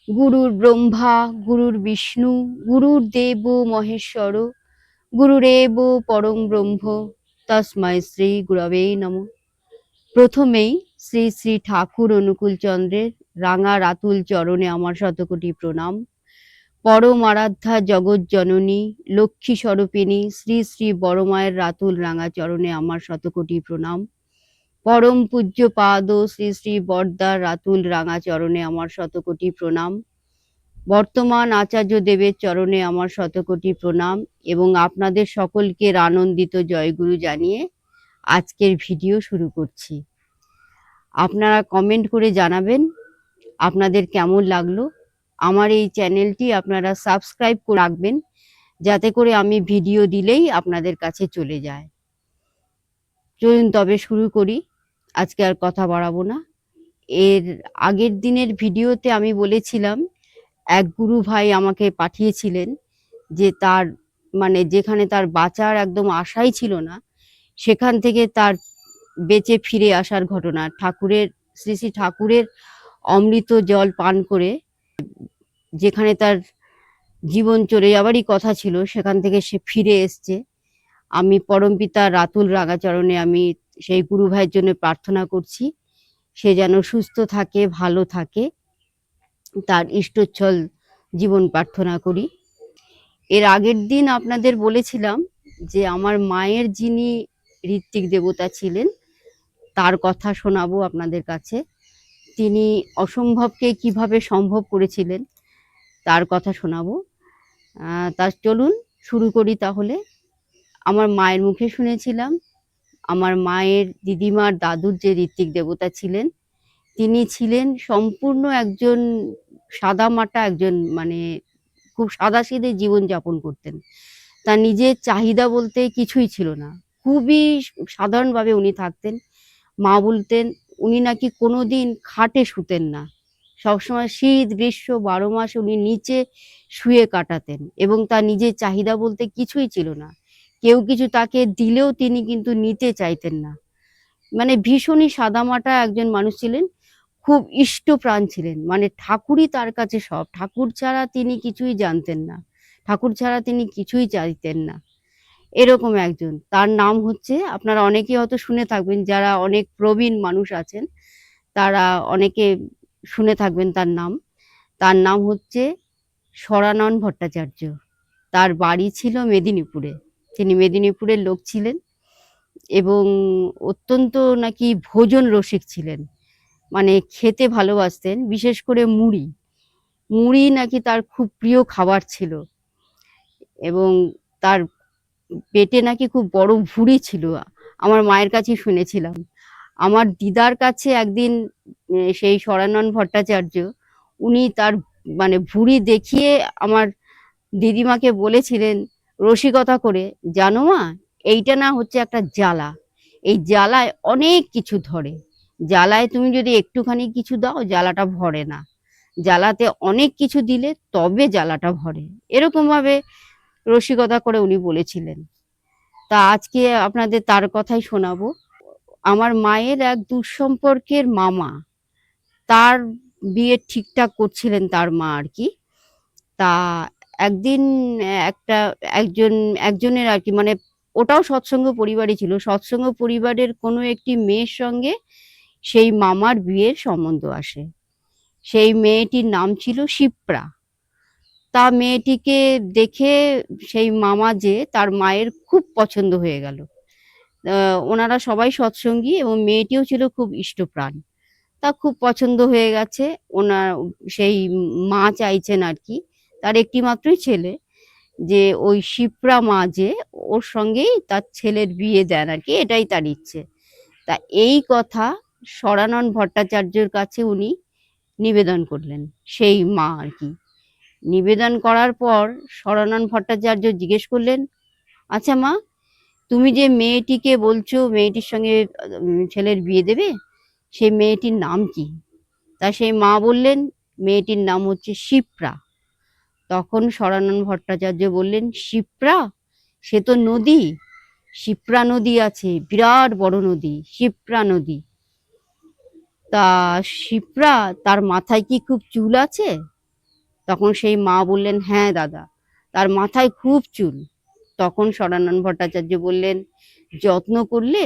গুরুর ব্রহ্মা গুরুর বিষ্ণু গুরুর দেব মহেশ্বর গুরুরেব পরম ব্রহ্ম তস্মৈ শ্রী গুরবে নমঃ। প্রথমেই শ্রী শ্রী ঠাকুর অনুকূল চন্দ্রের রাঙা রাতুল চরণে আমার শতকোটি প্রণাম। পরম আরাধ্যা জগৎ জননী লক্ষ্মী স্বরূপিণী শ্রী শ্রী বড় মায়ের রাতুল রাঙা চরণে আমার শতকোটি প্রণাম। পরম পূজ্য পাদ শ্রী শ্রী বরদার রাতুল রাঙা চরণে আমার শতকোটি প্রণাম। বর্তমান আচার্য দেবের চরণে আমার শতকোটি প্রণাম এবং আপনাদের সকলকে আনন্দিত জয়গুরু জানিয়ে আজকের ভিডিও শুরু করছি। আপনারা কমেন্ট করে জানাবেন আপনাদের কেমন লাগলো। আমার এই চ্যানেলটি আপনারা সাবস্ক্রাইব করে রাখবেন যাতে করে আমি ভিডিও দিলেই আপনাদের কাছে চলে যায়। চলুন তবে শুরু করি, আজকে আর কথা বাড়াবো না। এর আগের দিনের ভিডিওতে আমি বলেছিলাম এক গুরু ভাই আমাকে পাঠিয়েছিলেন যে তার যেখানে তার বাঁচার একদম আশাই ছিল না সেখান থেকে তার বেঁচে ফিরে আসার ঘটনা। শ্রী শ্রী ঠাকুরের অমৃত জল পান করে যেখানে তার জীবন চলে যাবারই কথা ছিল সেখান থেকে সে ফিরে এসছে। আমি পরমপিতা রাতুল রাঙাচরণে আমি সেই গুরু ভাইয়ের জন্য প্রার্থনা করছি সে যেন সুস্থ থাকে, ভালো থাকে, তার ইষ্টচ্ছল জীবন প্রার্থনা করি। এর আগের দিন আপনাদের বলেছিলাম যে আমার মায়ের যিনি ঋত্বিক দেবতা ছিলেন তার কথা শোনাবো আপনাদের কাছে। তিনি অসম্ভবকে কিভাবে সম্ভব করেছিলেন তার কথা শোনাবো। তার চলুন শুরু করি তাহলে। আমার মায়ের মুখে শুনেছিলাম আমার মায়ের দিদিমার দাদুর যে ঋত্বিক দেবতা ছিলেন তিনি ছিলেন সম্পূর্ণ একজন সাদামাটা একজন খুব সাদাসিধে জীবন যাপন করতেন। তার নিজের চাহিদা বলতে কিছুই ছিল না, খুবই সাধারণভাবে উনি থাকতেন। মা বলতেন উনি নাকি কোনোদিন খাটে শুতেন না, সবসময় শীত গ্রীষ্ম 12 মাস উনি নিচে শুয়ে কাটাতেন এবং তার নিজের চাহিদা বলতে কিছুই ছিল না। কেউ কিছু তাকে দিলেও তিনি কিন্তু নিতে চাইতেন না। ভীষণই সাদামাটা একজন মানুষ ছিলেন, খুব ইষ্টপ্রাণ ছিলেন। ঠাকুরই তার কাছে সব, ঠাকুর ছাড়া তিনি কিছুই জানতেন না, ঠাকুর ছাড়া তিনি কিছুই চাইতেন না। এরকম একজন, তার নাম হচ্ছে, আপনারা অনেকেই হয়তো শুনে থাকবেন, যারা অনেক প্রবীণ মানুষ আছেন তারা অনেকে শুনে থাকবেন তার নাম হচ্ছে সরানন ভট্টাচার্য। তার বাড়ি ছিল মেদিনীপুরে, তিনি মেদিনীপুরের লোক ছিলেন এবং অত্যন্ত নাকি ভোজন রসিক ছিলেন। খেতে ভালোবাসতেন, বিশেষ করে মুড়ি মুড়ি নাকি তার খুব প্রিয় খাবার ছিল এবং তার পেটে নাকি খুব বড় ভুঁড়ি ছিল। আমার মায়ের কাছে শুনেছিলাম। আমার দিদার কাছে একদিন সেই সরানন ভট্টাচার্য উনি তার ভুঁড়ি দেখিয়ে আমার দিদিমাকে বলেছিলেন রসিকতা করে, জানো মা, এইটা না হচ্ছে একটা জ্বালা, এই জ্বালায় অনেক কিছু ধরে, জ্বালায় তুমি যদি একটুখানি কিছু দাও জ্বালাটা ভরে না, জ্বালাতে অনেক কিছু দিলে তবে জ্বালাটা ভরে। এরকম ভাবে রসিকতা করে উনি বলেছিলেন। তা আজকে আপনাদের তার কথাই শোনাবো। আমার মায়ের এক দুঃসম্পর্কের মামা, তার বিয়ে ঠিকঠাক করছিলেন তার মা আর কি। তা একদিন একজনের আর কি, ওটাও সৎসঙ্গ পরিবারই ছিল, সৎসঙ্গ পরিবারের কোনো একটি মেয়ের সঙ্গে সেই মামার বিয়ের সম্বন্ধ আসে। সেই মেয়েটির নাম ছিল শিপ্রা। তা মেয়েটিকে দেখে সেই মামা যে তার মায়ের খুব পছন্দ হয়ে গেল। ওনারা সবাই সৎসঙ্গী এবং মেয়েটিও ছিল খুব ইষ্টপ্রাণ। তা খুব পছন্দ হয়ে গেছে ওনার, সেই মা চাইছেন আর কি, তার একটি মাত্রই ছেলে, যে ওই শিপ্রা মা যে ওর সঙ্গেই তার ছেলের বিয়ে দেন আর কি, এটাই তার ইচ্ছে। তা এই কথা সরানন ভট্টাচার্যের কাছে উনি নিবেদন করলেন, সেই মা আর কি। নিবেদন করার পর সরানন ভট্টাচার্য জিজ্ঞেস করলেন, আচ্ছা মা, তুমি যে মেয়েটিকে বলছো মেয়েটির সঙ্গে ছেলের বিয়ে দেবে, সেই মেয়েটির নাম কি? তা সেই মা বললেন মেয়েটির নাম হচ্ছে শিপ্রা। তখন সরানন ভট্টাচার্য বললেন, শিপ্রা? সে তো নদী, শিপ্রা নদী আছে, বিরাট বড় নদী, শিপ্রা নদী। তা শিপ্রা, তার মাথায় কি খুব চুল আছে? তখন সেই মা বললেন, হ্যাঁ দাদা, তার মাথায় খুব চুল। তখন স্বরানন্দ ভট্টাচার্য বললেন, যত্ন করলে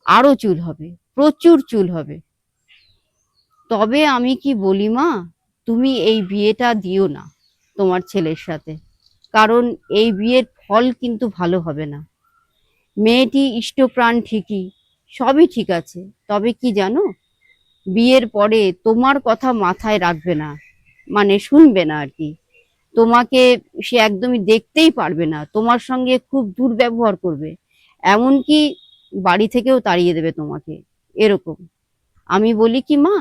আরো চুল হবে, প্রচুর চুল হবে। তবে আমি কি বলি মা, তুমি এই বিয়েটা দিও না তোমার ছেলের সাথে, কারণ এই বিয়ের ফল কিন্তু ভালো হবে না। মেয়েটি ইষ্টপ্রাণ ঠিকই, সবই ঠিক আছে, তবে কি জানো, বিয়ের পরে তোমার কথা মাথায় রাখবে না, মানে শুনবে না আর কি। তোমাকে সে একদমই দেখতেই পারবে না, তোমার সঙ্গে খুব দুর্ব্যবহার করবে, এমনকি বাড়ি থেকেও তাড়িয়ে দেবে তোমাকে, এরকম। আমি বলি কি মা,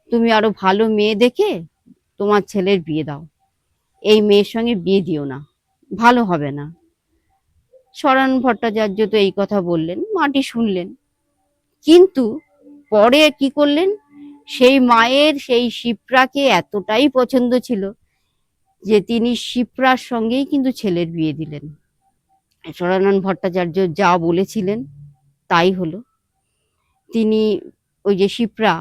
তুমি আরো ভালো মেয়ে দেখে তোমার ছেলের বিয়ে দাও, এই মেয়ের সঙ্গে বিয়ে দিও না, ভালো হবে না। সরান ভট্টাচার্য তো এই কথা বললেন, মাটি শুনলেন, কিন্তু পরে কি করলেন, সেই মায়ের সেই শিপ্রাকে এতটাই পছন্দ ছিল যে তিনি শিপ্রার সঙ্গেই কিন্তু ছেলের বিয়ে দিলেন। সরানন ভট্টাচার্য যা বলেছিলেন তাই হলো। তিনি, ওই যে শিপ্রা,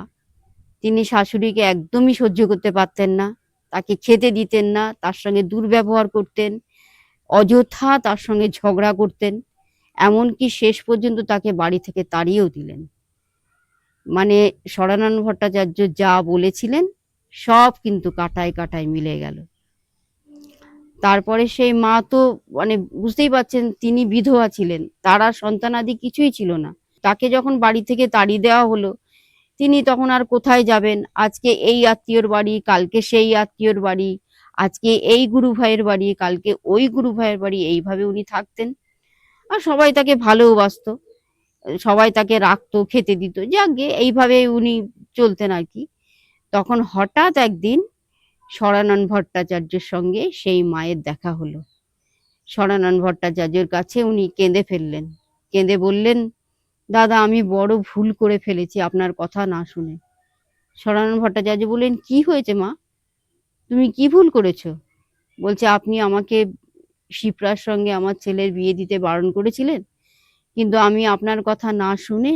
তিনি শাশুড়িকে একদমই সহ্য করতে পারতেন না, তাকে খেতে দিতেন না, তার সঙ্গে দুর্ব্যবহার করতেন, অযথা তার সঙ্গে ঝগড়া করতেন, এমনকি শেষ পর্যন্ত তাকে বাড়ি থেকে তাড়িয়েও দিলেন। মানে সরানন ভট্টাচার্য যা বলেছিলেন সব কিন্তু কাটায় কাটায় মিলে গেল। তারপরে সেই মা তো, মানে বুঝতেই পারছেন, তিনি বিধবা ছিলেন, তার আর সন্তানাদি কিছুই ছিল না। তাকে যখন বাড়ি থেকে তাড়িয়ে দেওয়া হলো, তিনি তখন আর কোথায় যাবেন, আজকে এই আত্মীয়র বাড়ি, কালকে সেই আত্মীয়র বাড়ি, আজকে এই গুরু ভাইয়ের বাড়ি, কালকে ওই গুরু ভাইয়ের বাড়ি, এইভাবে উনি থাকতেন। আর সবাই তাকে ভালোবাসতো, সবাই তাকে রাখতো, খেতে দিত, যাকগে এইভাবে উনি চলতেন আর কি। তখন হঠাৎ একদিন সরানন ভট্টাচার্যের সঙ্গে সেই মায়ের দেখা হলো। সরানন ভট্টাচার্যের কাছে উনি কেঁদে ফেললেন, কেঁদে বললেন, দাদা আমি বড় ভুল করে ফেলেছি আপনার কথা না শুনে। সরানন ভট্টাচার্য বললেন, কি হয়েছে মা, তুমি কি ভুল করেছো? বলছে, আপনি আমাকে শিপ্রার সঙ্গে আমার ছেলের বিয়ে দিতে বারণ করেছিলেন, কিন্তু আমি আপনার কথা না শুনে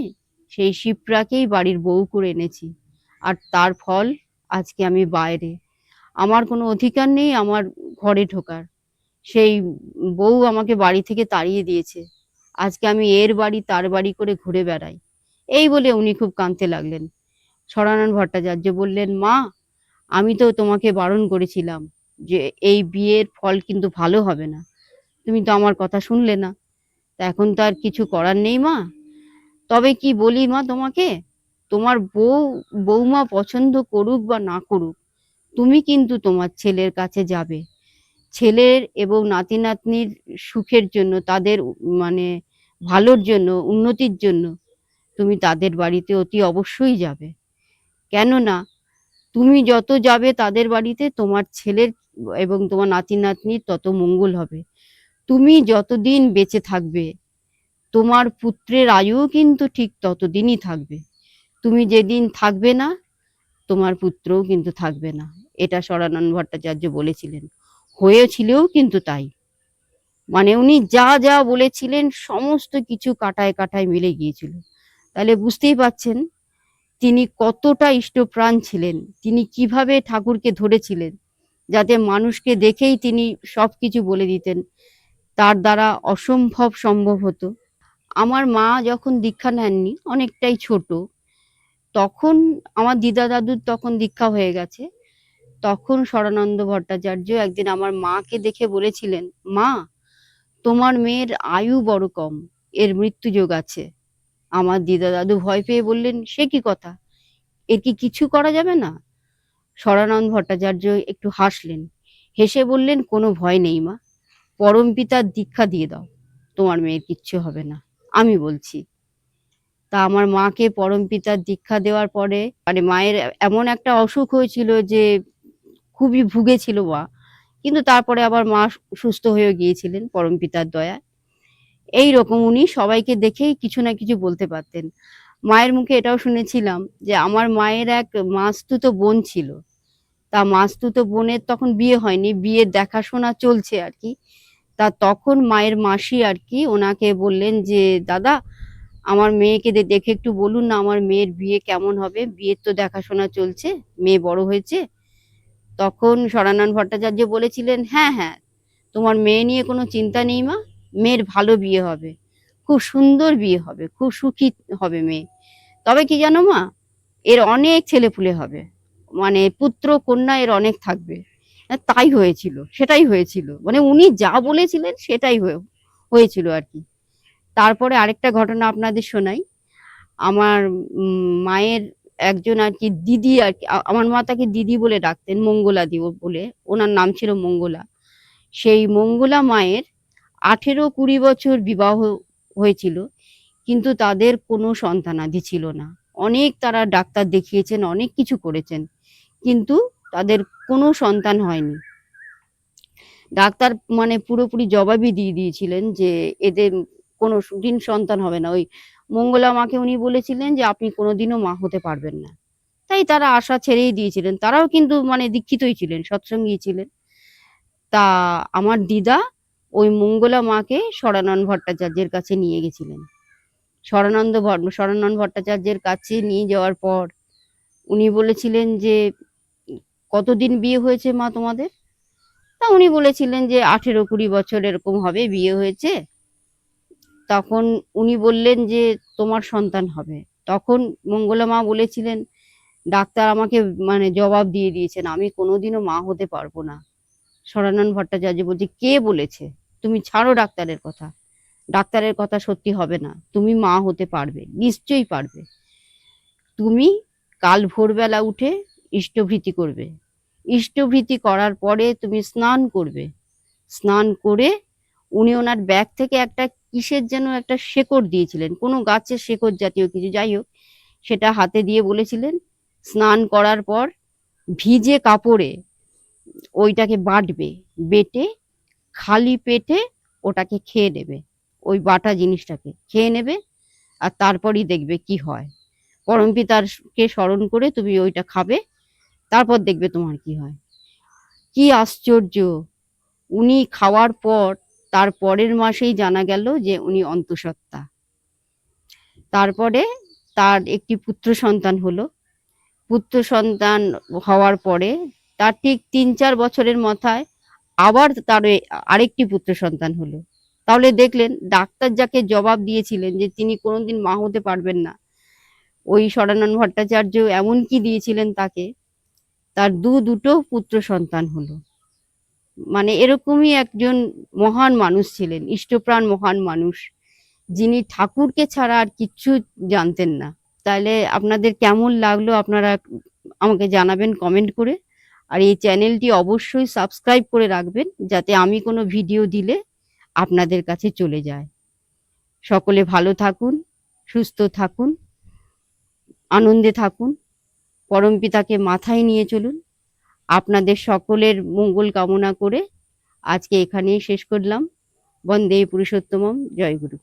সেই শিপ্রাকেই বাড়ির বউ করে এনেছি, আর তার ফল আজকে আমি বাইরে, আমার কোনো অধিকার নেই আমার ঘরে ঢোকার, সেই বউ আমাকে বাড়ি থেকে তাড়িয়ে দিয়েছে, আজকে আমি এর বাড়ি তার বাড়ি করে ঘুরে বেড়াই। এই বলে উনি খুব কাঁদতে লাগলেন। সরানন ভট্টাচার্য বললেন, মা আমি তো তোমাকে বারণ করেছিলাম যে এই বিয়ের ফল কিন্তু ভালো হবে না, তুমি তো আমার কথা শুনলে না, তা এখন তো আর কিছু করার নেই মা। তবে কি বলি মা তোমাকে, তোমার বৌমা পছন্দ করুক বা না করুক, তুমি কিন্তু তোমার ছেলের কাছে যাবে, ছেলের এবং নাতি নাতনির সুখের জন্য, তাদের মানে ভালোর জন্য, উন্নতির জন্য তুমি তাদের বাড়িতে অতি অবশ্যই যাবে। কেননা তুমি যত যাবে তাদের বাড়িতে, তোমার ছেলের এবং তোমার নাতি নাতনির তত মঙ্গল হবে। তুমি যতদিন বেঁচে থাকবে তোমার পুত্রের আয়ুও কিন্তু ঠিক ততদিনই থাকবে, তুমি যেদিন থাকবে না তোমার পুত্রও কিন্তু থাকবে না। এটা সরানন ভট্টাচার্য বলেছিলেন, হয়েছিলও কিন্তু তাই। মানে উনি যা যা বলেছিলেন সমস্ত কিছু কাটায় কাটায় মিলে গিয়েছিল। তাহলে বুঝতেই পাচ্ছেন তিনি কতটা ইষ্টপ্রাণ ছিলেন, তিনি কিভাবে ঠাকুরকে ধরেছিলেন, যাতে মানুষকে দেখেই তিনি সবকিছু বলে দিতেন, তার দ্বারা অসম্ভব সম্ভব হতো। আমার মা যখন দীক্ষা নেননি, অনেকটাই ছোট, তখন আমার দিদা দাদুর তখন দীক্ষা হয়ে গেছে। তখন সরানন্দ ভট্টাচার্য একদিন আমার মাকে দেখে বলেছিলেন, মা তোমার মেয়ের আয়ু বড় কম, এর মৃত্যু যোগ আছে। আমার দিদা দাদু ভয় পেয়ে বললেন, সে কি কথা, এর কি কিছু করা যাবে না? সরানন্দ ভট্টাচার্য একটু হাসলেন, হেসে বললেন, কোনো ভয় নেই মা, পরম পিতার দীক্ষা দিয়ে দাও, তোমার মেয়ের কিচ্ছু হবে না, আমি বলছি। তা আমার মাকে পরম পিতার দীক্ষা দেওয়ার পরে, মানে মায়ের এমন একটা অসুখ হয়েছিল যে খুবই ভুগেছিল মা, কিন্তু তারপরে আবার মা সুস্থ হয়ে গিয়েছিলেন পরম পিতার দয়ায়। এইরকম উনি সবাইকে দেখেই কিছু না কিছু বলতে পারতেন। মায়ের মুখে এটাও শুনেছিলাম যে আমার মায়ের এক মাসতুতো বোন ছিল, তা মাসতুতো বোনের তখন বিয়ে হয়নি, বিয়ের দেখাশোনা চলছে আর কি। তা তখন মায়ের মাসি আর কি ওনাকে বললেন যে, দাদা আমার মেয়েকে দেখে একটু বলুন না আমার মেয়ের বিয়ে কেমন হবে, বিয়ের তো দেখাশোনা চলছে, মেয়ে বড় হয়েছে। তখন সরানন ভট্টাচার্য বলেছিলেন, হ্যাঁ হ্যাঁ, তোমার মেয়ে নিয়ে কোনো চিন্তা নেই মা, মেয়ের ভালো বিয়ে হবে, খুব সুন্দর বিয়ে হবে, খুব সুখী হবে মেয়ে। তবে কি জানো মা, এর অনেক ছেলেপুলে হবে, মানে পুত্র কন্যা এর অনেক থাকবে। তাই হয়েছিল, সেটাই হয়েছিল, মানে উনি যা বলেছিলেন সেটাই হয়েছিল আর কি। তারপরে আরেকটা ঘটনা আপনাদের শোনাই। আমার মায়ের একজন আর কি দিদি, আর কি আমার মা তাকে দিদি বলে ডাকতেন, মঙ্গলা দি বলে, ওনার নাম ছিল মঙ্গলা। সেই মঙ্গলা মায়ের 18-20 বছর বিবাহ হয়েছিল, কিন্তু তাদের কোনো সন্তানাদি ছিল না। অনেক তারা ডাক্তার দেখিয়েছেন, অনেক কিছু করেছেন, কিন্তু তাদের কোনো সন্তান হয়নি। ডাক্তার মানে পুরোপুরি জবাবই দিয়ে দিয়েছিলেন যে এদের কোনো দিন সন্তান হবে না। ওই মঙ্গলা মাকে উনি বলেছিলেন যে আপনি কোনোদিনও মা হতে পারবেন না। তাই তারা আশা ছেড়েই দিয়েছিলেন। তারাও কিন্তু মানে দীক্ষিতই ছিলেন, সৎসঙ্গী ছিলেন। তা আমার দিদা ওই মঙ্গলা মাকে সরানন ভট্টাচার্যের কাছে নিয়ে গেছিলেন। সরানন ভট্টাচার্যের কাছে নিয়ে যাওয়ার পর উনি বলেছিলেন যে কতদিন বিয়ে হয়েছে মা তোমাদের? তা উনি বলেছিলেন যে 18-20 বছর এরকম হবে বিয়ে হয়েছে। তখন উনি বললেন যে তোমার সন্তান হবে। তখন মঙ্গলা মা বলেছিলেন, ডাক্তার আমাকে মানে জবাব দিয়ে দিয়েছেন, আমি কোনোদিনও মা হতে পারবো না। সরানন ভট্টাচার্য বলছে, কে বলেছে? তুমি ছাড়ো ডাক্তারের কথা, ডাক্তারের কথা সত্যি হবে না, তুমি মা হতে পারবে, নিশ্চয়ই পারবে। তুমি কাল ভোরবেলা উঠে ইষ্টভৃতি করবে, ইষ্টভৃতি করার পরে তুমি স্নান করবে, স্নান করে উনি ওনার ব্যাগ থেকে একটা কিসের যেন একটা শেকড় দিয়েছিলেন, কোনো গাছের শেকড় জাতীয় কিছু, যাই হোক, সেটা হাতে দিয়ে বলেছিলেন স্নান করার পর ভিজে কাপড়ে ওইটাকে বাটবে, বেটে খালি পেটে ওটাকে খেয়ে নেবে, ওই বাটা জিনিসটাকে খেয়ে নেবে, আর তারপরই দেখবে কি হয়। পরমপিতারকে স্মরণ করে তুমি ওইটা খাবে, তারপর দেখবে তোমার কি হয়। কি আশ্চর্য! উনি খাওয়ার পর তার পরের মাসেই জানা গেল যে উনি অন্তঃসত্ত্বা। তারপরে তার একটি পুত্র সন্তান হলো। পুত্র সন্তান হওয়ার পরে তার ঠিক 3-4 বছরের মাথায় আবার তার আরেকটি পুত্র সন্তান হলো। তাহলে দেখলেন ডাক্তার যাকে জবাব দিয়েছিলেন যে তিনি কোনোদিন মা হতে পারবেন না, ওই সরানন ভট্টাচার্য এমন কি দিয়েছিলেন তাকে, তার দুটো পুত্র সন্তান হলো। মানে এরকমই একজন মহান মানুষ ছিলেন, ইষ্টপ্রাণ মহান মানুষ, যিনি ঠাকুরকে ছাড়া আর কিচ্ছু জানতেন না। তাহলে আপনাদের কেমন লাগলো আপনারা আমাকে জানাবেন কমেন্ট করে। আর এই চ্যানেলটি অবশ্যই সাবস্ক্রাইব করে রাখবেন, যাতে আমি কোনো ভিডিও দিলে আপনাদের কাছে চলে যায়। সকলে ভালো থাকুন, সুস্থ থাকুন, আনন্দে থাকুন, পরমপিতাকে মাথায় নিয়ে চলুন। আপনাদের সকলের মঙ্গল কামনা করে আজকে এখানেই শেষ করলাম। বন্দে পুরুষোত্তমম। জয় গুরু।